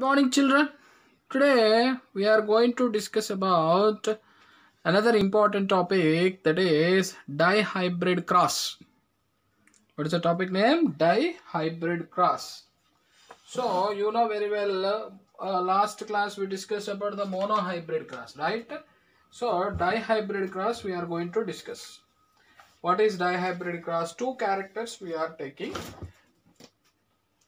Morning, children. Today we are going to discuss about another important topic, that is dihybrid cross. What is the topic name? Dihybrid cross. So you know very well, last class we discussed about the monohybrid cross, right? So dihybrid cross we are going to discuss. What is dihybrid cross? Two characters we are taking.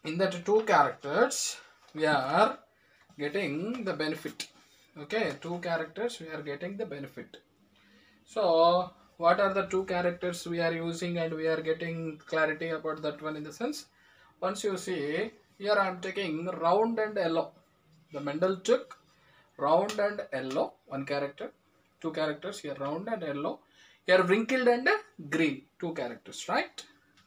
In that two characters we are getting the benefit. Okay, two characters we are getting the benefit. So what are the two characters we are using, and we are getting clarity about that one in the sense. Once you see here, I am taking round and yellow. The Mendel took round and yellow, one character, two characters here, round and yellow. Here wrinkled and green, two characters, right?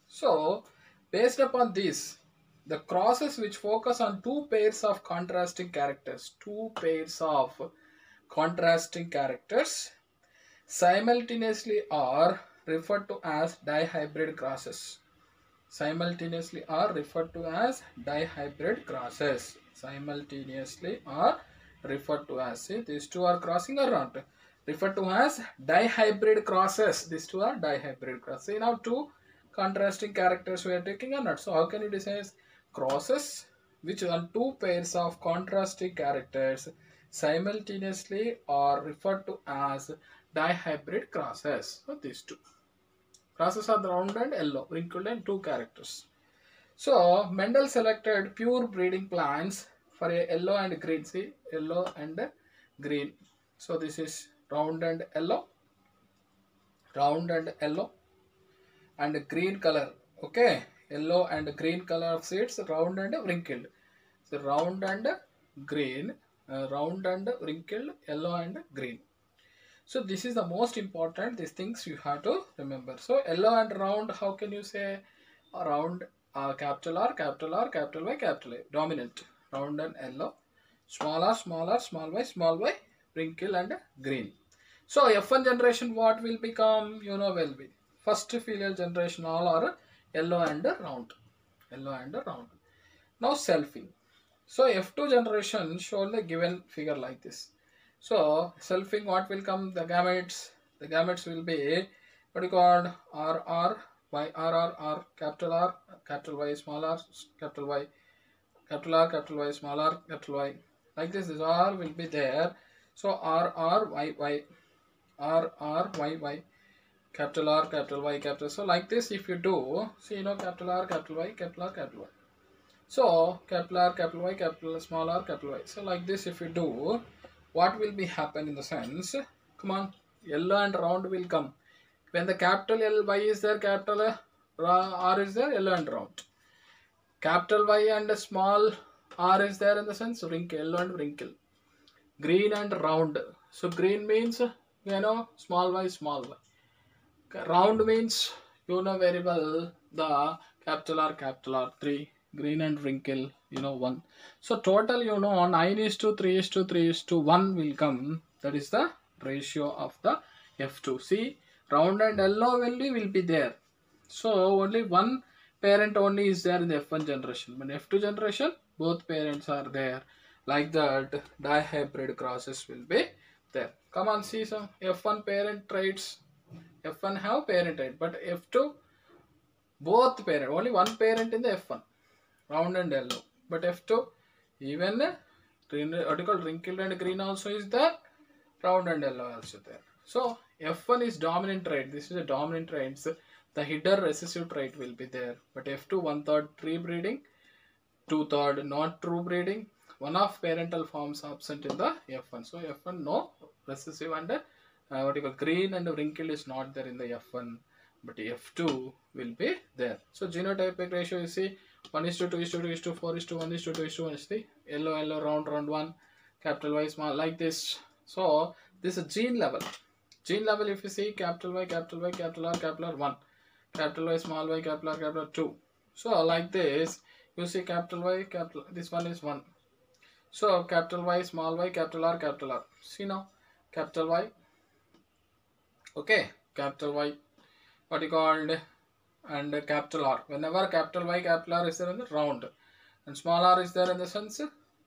So based upon this, the crosses which focus on two pairs of contrasting characters, simultaneously are referred to as dihybrid crosses. Simultaneously are referred to as dihybrid crosses. Simultaneously are referred to as, see, these two are crossing or not, referred to as dihybrid crosses. These two are dihybrid crosses. See, now two contrasting characters we are taking or not. So how can you decide crosses which on two pairs of contrasting characters simultaneously are referred to as dihybrid crosses? So these two crosses are the round and yellow, wrinkled and two characters. So Mendel selected pure breeding plants for a yellow and green. See, yellow and green. So this is round and yellow, and green color. Okay, yellow and green color of seeds, round and wrinkled. So round and green, round and wrinkled, yellow and green. So this is the most important, these things you have to remember. So yellow and round, how can you say round? Capital R, capital R, capital Y, capital A. Dominant, round and yellow. Small r, small y, wrinkle and green. So F1 generation, what will become? You know well be. First filial generation, all are yellow and round. Now selfing. So F2 generation, show the given figure like this. So selfing, what will come? The gametes. The gametes will be what you called R, Y, R, capital R, capital Y, small r, capital Y, capital R, capital Y, small r, capital Y. Like this all will be there. So R, Y, Y, R, Y, Y, capital R, capital Y, capital. So like this, if you do, see, you know, capital R, capital Y, capital R, capital Y. So capital R, capital Y, capital small r, capital Y. So like this, if you do, what will be happen in the sense? Come on, yellow and round will come. When the capital L Y is there, capital R is there, yellow and round. Capital Y and small r is there in the sense wrinkle, yellow and wrinkle. Green and round. So green means, you know, small y, small y. Round means, you know very well, the capital R 3. Green and wrinkle, you know, 1. So total, you know, 9:3:3:1 will come. That is the ratio of the F2. See, round and yellow will be there. So only one parent only is there in the F1 generation. But F2 generation, both parents are there. Like that, dihybrid crosses will be there. Come on, see some F1 parent traits. F1 have parent trait, but F2 both parent, only one parent in the F1, round and yellow. But F2, even article wrinkled and green also is there, round and yellow also there. So F1 is dominant trait. This is a dominant trait. So the hidden recessive trait will be there. But F2, 1/3 tree breeding, 2/3 not true breeding. One of parental forms absent in the F1. So F1 no recessive, and green and wrinkle is not there in the F1. But F2 will be there. So genotypic ratio, you see, 1:2:2:4:1:2:1 is the yellow, round 1, capital Y, small, like this. So this is gene level. Gene level, if you see, capital Y, capital R, capital R 1, capital Y, small y, capital R 2. So like this, you see capital Y, capital, this one is 1. So capital Y, small y, capital R. See now, capital Y, okay, capital Y, what you called, and capital R. Whenever capital Y, capital R is there in the round, and small r is there in the sense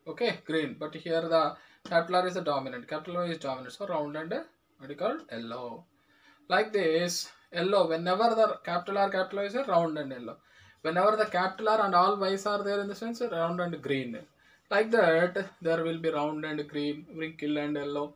Okay, green. But here the capital R is the dominant. Capital Y is dominant. So round and what you call yellow. Like this, yellow. Whenever the capital R, capital Y is a round and yellow. Whenever the capital R and all Y's are there in the sense, round and green. Like that, there will be round and green, wrinkle and yellow.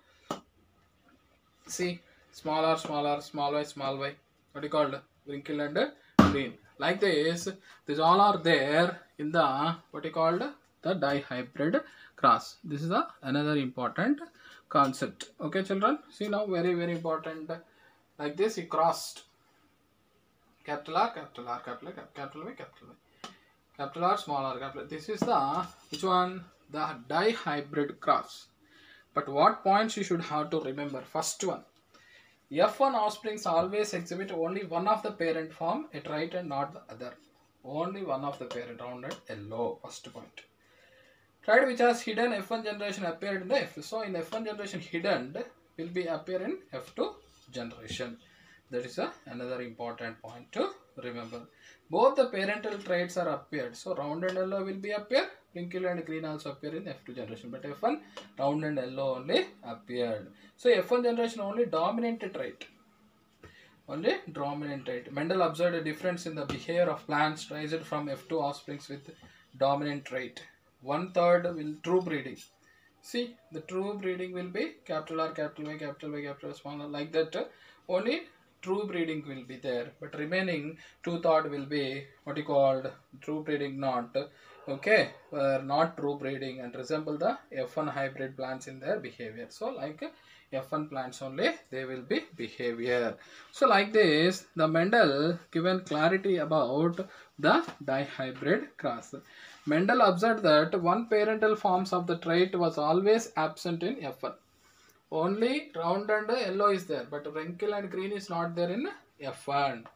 See, small r, small r, small y, small y. What you called? Wrinkle and green. Like this, these all are there in the what you called the dihybrid cross. This is another important concept. Okay, children. See now, very important. Like this, he crossed capital R, capital R, capital Y, capital Y, capital Y. Capital R, small r, capital. This is the which one? The dihybrid cross. But what points you should have to remember? First one, F1 offsprings always exhibit only one of the parent form at right and not the other. Only one of the parent, round and yellow. First point. Trait which has hidden F1 generation appeared in the F2. So in F1 generation hidden will be appear in F2 generation. That is another important point to remember. Both the parental traits are appeared. So round and yellow will be appear. Wrinkle and green also appear in F2 generation. But F1 round and yellow only appeared. So F1 generation only dominant trait. Only dominant trait. Mendel observed a difference in the behavior of plants raised from F2 offsprings with dominant trait. 1/3 will true breeding. See, the true breeding will be capital R, capital Y, capital Y, capital small r, like that. Only true breeding will be there, but remaining 2/3 will be what you called true breeding not. Okay, not true breeding and resemble the F1 hybrid plants in their behavior. So like F1 plants only they will be behavior. So like this, the Mendel given clarity about the dihybrid cross. Mendel observed that one parental forms of the trait was always absent in F1. Only round and yellow is there, but wrinkle and green is not there in F1.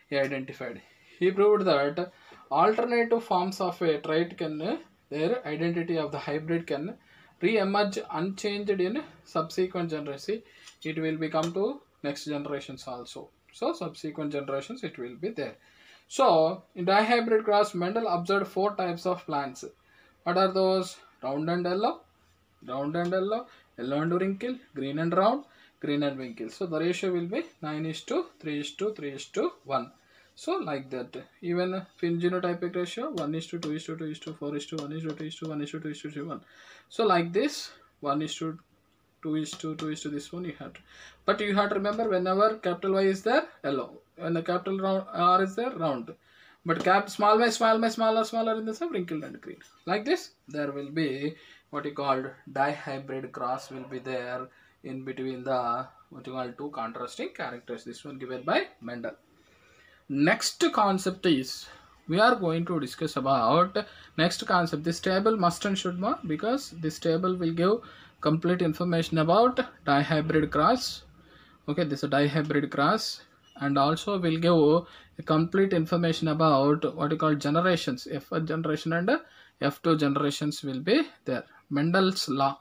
He identified. He proved that alternative forms of a trait can, their identity of the hybrid can re-emerge unchanged in subsequent generations. It will become to next generations also. So subsequent generations it will be there. So in dihybrid cross, Mendel observed 4 types of plants. What are those? Round and yellow, yellow and wrinkle, green and round, green and wrinkle. So the ratio will be 9:3:3:1. So like that. Even phenotypic ratio 1:2:2:4:1:2:1:2:1. So like this 1:2:2 this one you have to. But you have to remember whenever capital Y is there, yellow. When the capital R is there, round. But small y, smaller in the same wrinkle and green. Like this, there will be what you call dihybrid cross will be there in between the what you call two contrasting characters. This one given by Mendel. Next concept is we are going to discuss about next concept. This table must and should not, because this table will give complete information about dihybrid cross. Okay, this is a dihybrid cross, and also will give a complete information about what you call generations. F1 generation and F2 generations will be there. Mendel's law.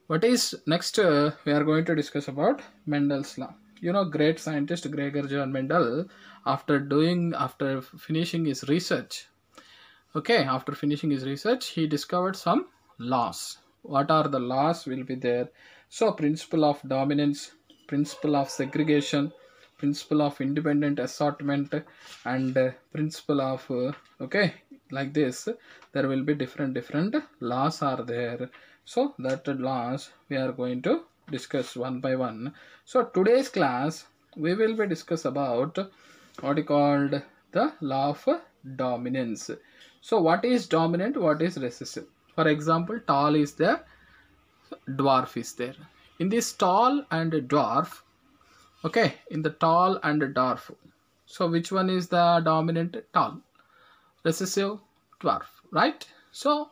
What is next? We are going to discuss about Mendel's law. You know, great scientist Gregor Johann Mendel, after finishing his research, okay, after finishing his research, he discovered some laws. What are the laws will be there? So principle of dominance, principle of segregation, principle of independent assortment, and principle of okay, like this, there will be different laws are there. So that laws we are going to discuss one by one. So today's class we will be discuss about what is called the law of dominance. So what is dominant, what is recessive? For example, tall is there, dwarf is there. In this tall and dwarf, okay, in the tall and dwarf, so which one is the dominant? Tall. Recessive? Dwarf, right? So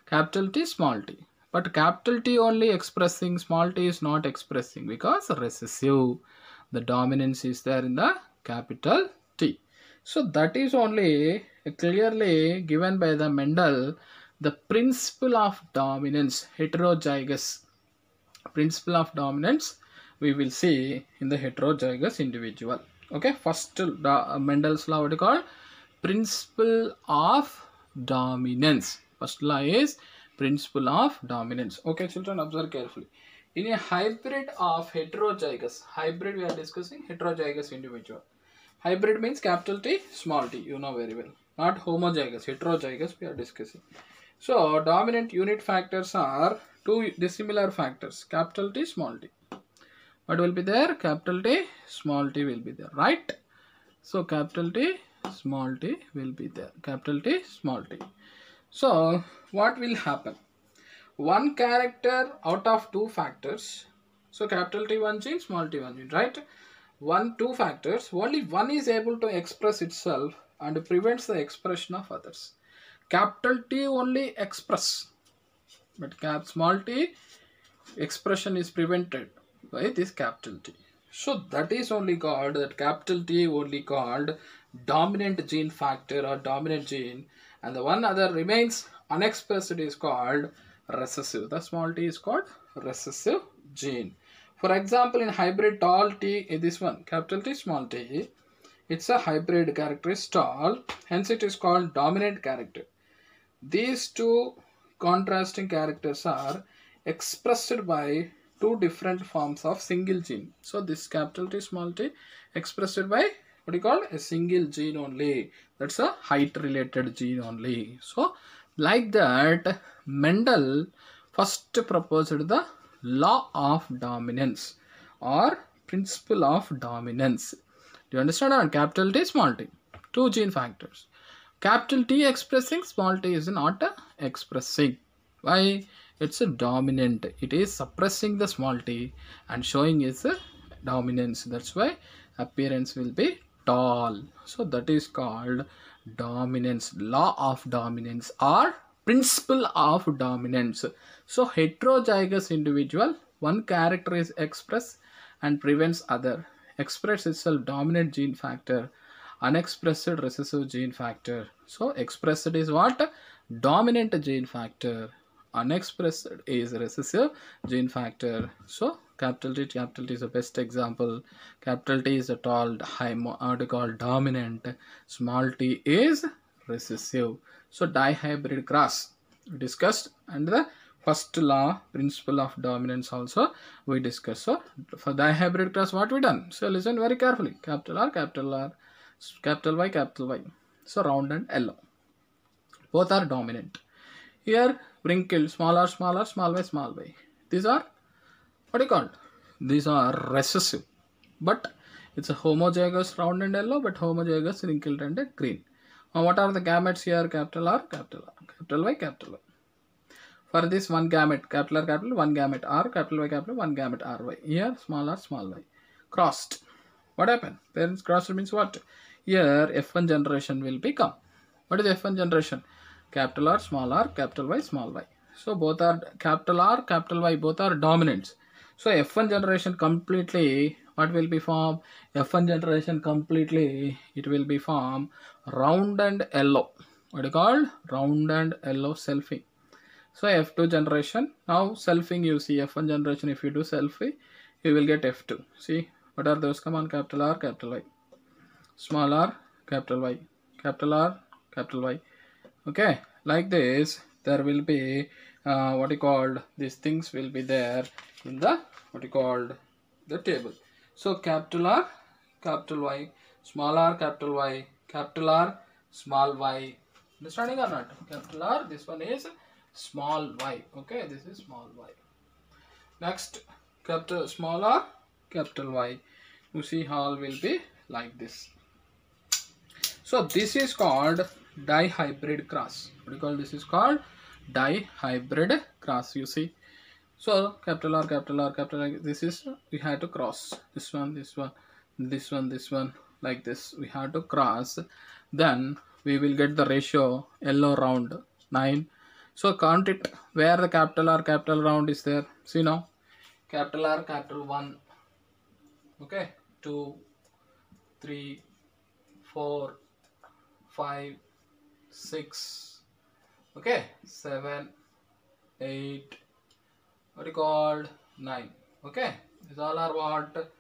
capital T, small t. But capital T only expressing, small t is not expressing because recessive. The dominance is there in the capital T. So that is only clearly given by the Mendel, the principle of dominance, heterozygous. Principle of dominance we will see in the heterozygous individual. Okay, first Mendel's law, what you call? Principle of dominance. First law is principle of dominance. Okay, children, observe carefully. In a hybrid of heterozygous, hybrid we are discussing heterozygous individual. Hybrid means capital T, small t, you know very well. Not homozygous, heterozygous we are discussing. So, dominant unit factors are two dissimilar factors, capital T, small t. What will be there? Capital T, small t will be there, right? So, capital T, small t will be there. Capital T, small t. So, what will happen? One character out of two factors. So, capital T one gene, small t one gene, right? Two factors. Only one is able to express itself and prevents the expression of others. Capital T only express, but small t expression is prevented by this capital T. So that is only called, that capital T only called dominant gene factor or dominant gene, and the one other remains unexpressed is called recessive. The small t is called recessive gene. For example, in hybrid tall t, this one capital T small t, it's a hybrid character is tall, hence it is called dominant character. These two contrasting characters are expressed by two different forms of single gene. So this capital T small t expressed by what you call a single gene only. That's a height related gene only. So like that, Mendel first proposed the law of dominance or principle of dominance. Do you understand? Capital T small t, two gene factors. Capital T expressing, small t is not expressing. Why? It's a dominant. It is suppressing the small t and showing its dominance. That's why appearance will be tall. So that is called dominance, law of dominance or principle of dominance. So heterozygous individual, one character is expressed and prevents other. Express itself dominant gene factor, unexpressed recessive gene factor. So expressed is what? Dominant gene factor. Unexpressed is recessive gene factor. So capital T is the best example. Capital T is a tall, high, called dominant. Small t is recessive. So dihybrid cross we discussed, and the first law, principle of dominance also we discussed. So for dihybrid cross, what we done? So listen very carefully. Capital R, capital Y, capital Y. So round and yellow. Both are dominant. Here wrinkled, small r, small y. These are what you call? These are recessive. But it's a homozygous round and yellow, but homozygous wrinkled and green. Now what are the gametes here? Capital R, capital Y, capital Y. For this one gamete, capital R, capital, one gamete R, capital Y, capital, one gamete RY. Here small r, small y. Crossed. What happened? Parents crossed means what? Here F1 generation will become. What is F1 generation? Capital R, capital Y, small y. So both are capital R, capital Y, both are dominants. So F1 generation completely, what will be formed? F1 generation completely, it will be formed round and yellow. What is called? Round and yellow selfing. So F2 generation, now selfing you see, F1 generation if you do selfie, you will get F2. See, what are those? Come on, capital R, capital Y. Small r, capital Y. Capital R, capital Y. Okay, like this, there will be what you called, these things will be there in the what you called the table. So capital R, capital Y, small r, capital Y, capital R, small y. Understanding or not? Capital R, this one is small y. Okay, this is small y. Next, capital small r, capital Y. You see, all will be like this. So this is called dihybrid cross. What do you call this? Is called dihybrid cross. You see. So capital R, capital R, capital R. This is, we have to cross this one, this one, this one, this one, like this. We have to cross. Then we will get the ratio yellow round 9. So count it where the capital R, capital round is there. See now, capital R, capital 1. Okay, 2, 3, 4, 5, 6, okay, 7, 8, what you called 9. Okay, these all are what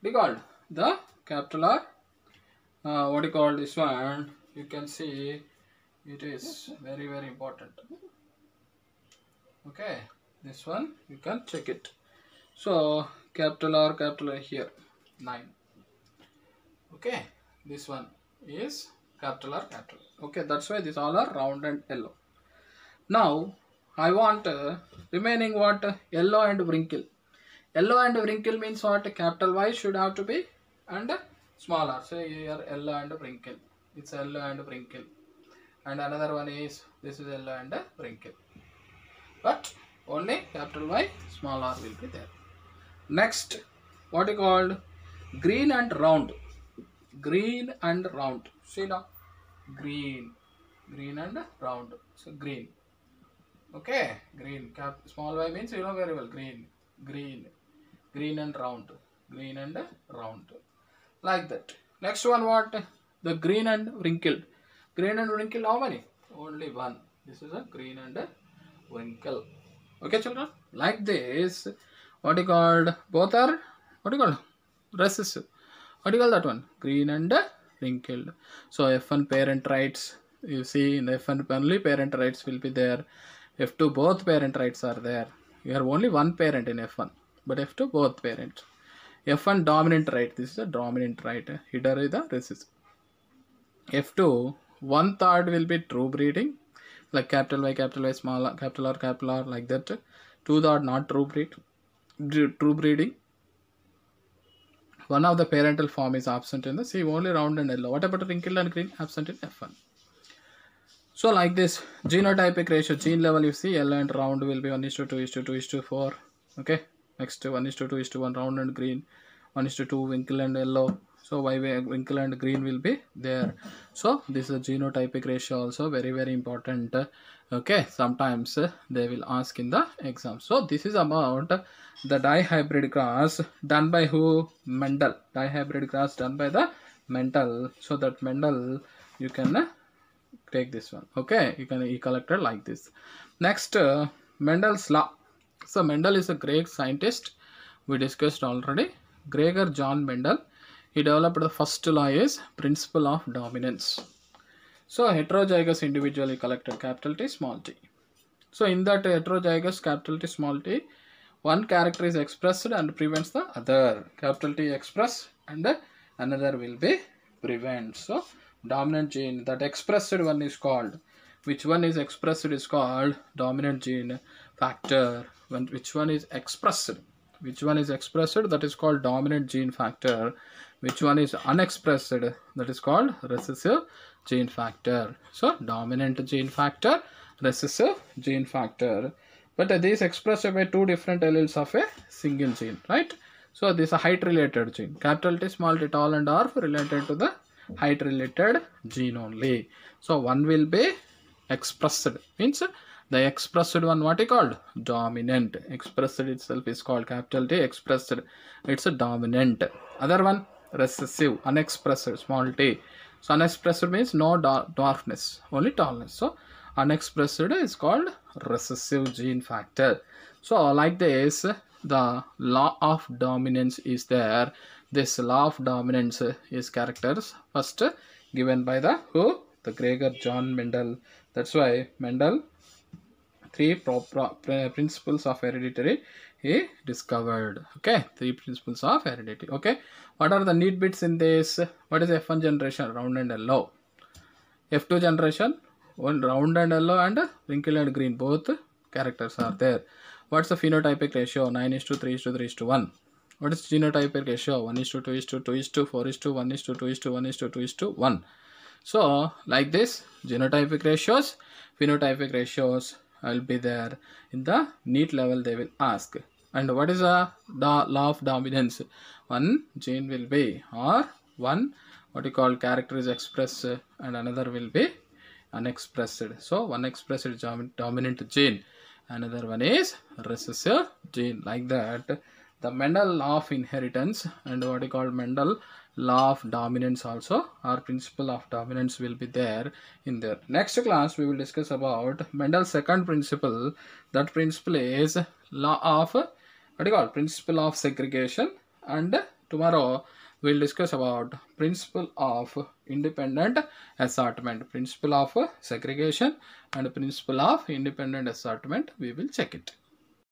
we called the capital R. What you call this one? You can see it is very important. Okay, this one you can check it. So capital R here 9. Okay, this one is capital R capital. Okay, that's why these all are round and yellow. Now I want remaining what yellow and wrinkle. Yellow and wrinkle means what? Capital Y should have to be and small r. So here yellow and wrinkle. It's yellow and wrinkle. And another one is this is yellow and wrinkle. But only capital Y, small r will be there. Next, what is called green and round. Green and round. See now, green and round. So green. Okay, green. Small y means you know very well. Green and round. Green and round. Like that. Next one what? The green and wrinkled. Green and wrinkled how many? Only one. This is a green and wrinkle. Okay, children. Like this, what you called? Both are what you called? Recessive. What do you call that one? Green and wrinkled. So F1 parent rights. You see in F1 only parent rights will be there. F2 both parent rights are there. You have only one parent in F1, but F2 both parents. F1 dominant right. This is a dominant right. Header is the recessive. F2 1/3 will be true breeding, like capital Y, small capital R like that. 2/3 not true breeding. One of the parental form is absent in the C, only round and yellow. What about wrinkled and green? Absent in F1. So like this, genotypic ratio, gene level you see, yellow and round will be 1:2:2:4. Okay. Next 1:2:1 round and green, 1:2 wrinkle and yellow. So why wrinkle and green will be there. So this is a genotypic ratio also very important. Okay, sometimes they will ask in the exam. So this is about the dihybrid cross done by who? Mendel. Dihybrid cross done by the Mendel. So that Mendel you can take this one. Okay, he collected like this. Next, Mendel's law. So Mendel is a Greek scientist. We discussed already. Gregor John Mendel. He developed the first law is principle of dominance. So heterozygous individual he collected capital T small t. So in that heterozygous capital T small t, one character is expressed and prevents the other. Capital T express and another will be prevent. So dominant gene that expressed one is called. Which one is expressed is called dominant gene factor. Which one is expressed? Which one is expressed? That is called dominant gene factor. Which one is unexpressed? That is called recessive gene factor. So dominant gene factor, recessive gene factor. But these expressed by two different alleles of a single gene, right? So this is a height related gene. Capital T, small t, tall and dwarf related to the height related gene only. So one will be expressed, means the expressed one what is called? Dominant. Expressed itself is called capital T, expressed it's a dominant. Other one recessive, unexpressed, small t. So unexpressed means no dwarfness, only tallness. So unexpressed is called recessive gene factor. So like this, the law of dominance is there. This law of dominance is characters first given by the who? The Gregor John Mendel. That's why Mendel 3 principles of hereditary he discovered. Okay, 3 principles of heredity. Okay, what are the need bits in this? What is F1 generation? Round and yellow. F2 generation, one round and yellow and wrinkle and green, both characters are there. What's the phenotypic ratio? 9:3:3:1. What is genotypic ratio? 1:2:2:4:1:2:1:2:2:1. So like this, genotypic ratios, phenotypic ratios will be there in the NEET level. They will ask. And what is the law of dominance? One gene will be, or one what you call character is expressed and another will be unexpressed. So one expressed is dominant gene, another one is recessive gene. Like that, the Mendel law of inheritance and what you call Mendel law of dominance also, or principle of dominance will be there in there. Next class we will discuss about Mendel's second principle. That principle is law of what you call principle of segregation, and tomorrow we'll discuss about principle of independent assortment, principle of segregation and principle of independent assortment. We will check it.